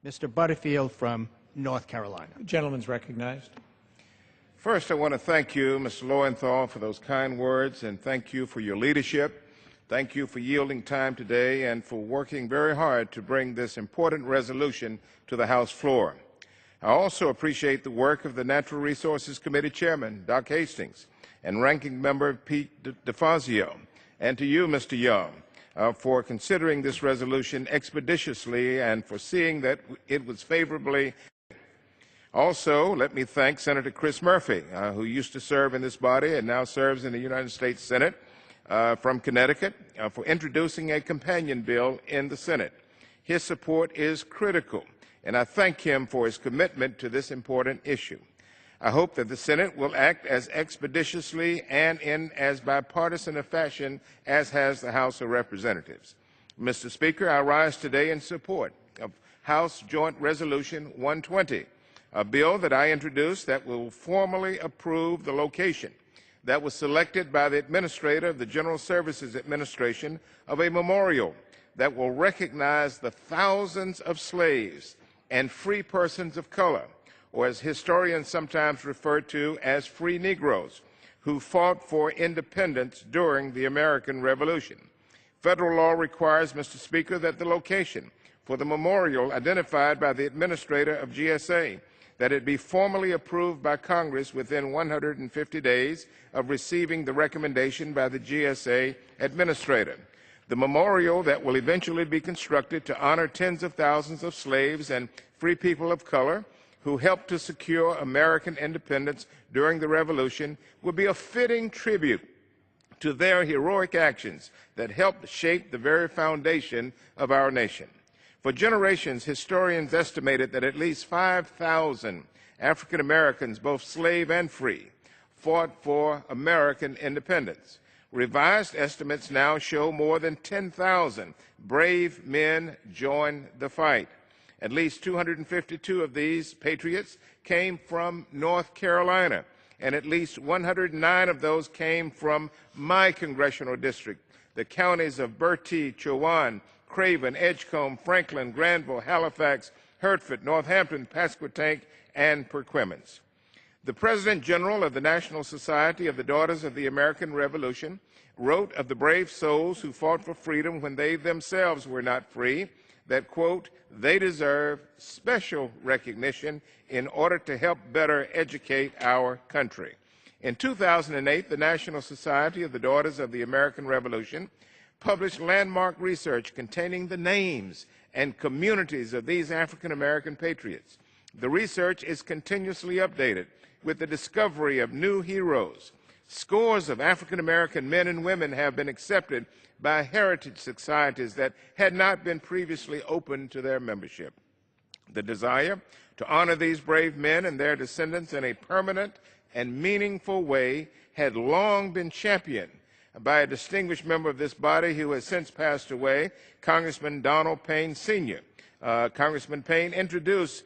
Mr. Butterfield from North Carolina. The gentleman's recognized. First, I want to thank you, Mr. Lowenthal, for those kind words, and thank you for your leadership. Thank you for yielding time today and for working very hard to bring this important resolution to the House floor. I also appreciate the work of the Natural Resources Committee Chairman, Doc Hastings, and Ranking Member Pete DeFazio, and to you, Mr. Young, for considering this resolution expeditiously and for seeing that it was favorably. Also, let me thank Senator Chris Murphy, who used to serve in this body and now serves in the United States Senate from Connecticut, for introducing a companion bill in the Senate. His support is critical, and I thank him for his commitment to this important issue. I hope that the Senate will act as expeditiously and in as bipartisan a fashion as has the House of Representatives. Mr. Speaker, I rise today in support of House Joint Resolution 120, a bill that I introduced that will formally approve the location that was selected by the Administrator of the General Services Administration of a memorial that will recognize the thousands of slaves and free persons of color, or as historians sometimes refer to as free Negroes, who fought for independence during the American Revolution. Federal law requires, Mr. Speaker, that the location for the memorial identified by the Administrator of GSA, that it be formally approved by Congress within 150 days of receiving the recommendation by the GSA Administrator. The memorial that will eventually be constructed to honor tens of thousands of slaves and free people of color who helped to secure American independence during the Revolution will be a fitting tribute to their heroic actions that helped shape the very foundation of our nation. For generations, historians estimated that at least 5,000 African Americans, both slave and free, fought for American independence. Revised estimates now show more than 10,000 brave men joined the fight. At least 252 of these patriots came from North Carolina, and at least 109 of those came from my congressional district, the counties of Bertie, Chowan, Craven, Edgecombe, Franklin, Granville, Halifax, Hertford, Northampton, Pasquotank, and Perquimans. The President General of the National Society of the Daughters of the American Revolution wrote of the brave souls who fought for freedom when they themselves were not free, that, quote, they deserve special recognition in order to help better educate our country. In 2008, the National Society of the Daughters of the American Revolution published landmark research containing the names and communities of these African American patriots. The research is continuously updated with the discovery of new heroes. Scores of African American men and women have been accepted by heritage societies that had not been previously open to their membership. The desire to honor these brave men and their descendants in a permanent and meaningful way had long been championed by a distinguished member of this body who has since passed away, Congressman Donald Payne Sr. Congressman Payne introduced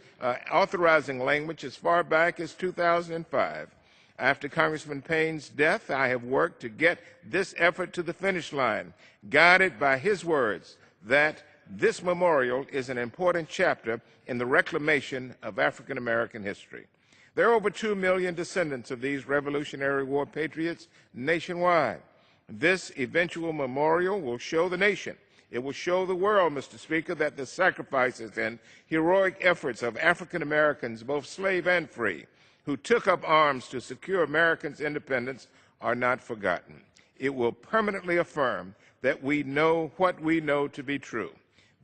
authorizing language as far back as 2005. After Congressman Payne's death, I have worked to get this effort to the finish line, guided by his words that this memorial is an important chapter in the reclamation of African American history. There are over 2 million descendants of these Revolutionary War patriots nationwide. This eventual memorial will show the nation, it will show the world, Mr. Speaker, that the sacrifices and heroic efforts of African Americans, both slave and free, who took up arms to secure Americans' independence are not forgotten. It will permanently affirm that we know what we know to be true.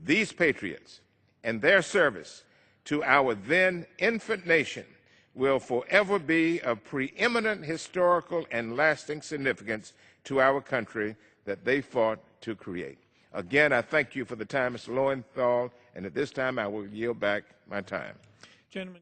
These patriots and their service to our then infant nation will forever be of preeminent historical and lasting significance to our country that they fought to create. Again, I thank you for the time, Mr. Lowenthal, and at this time I will yield back my time. Gentlemen.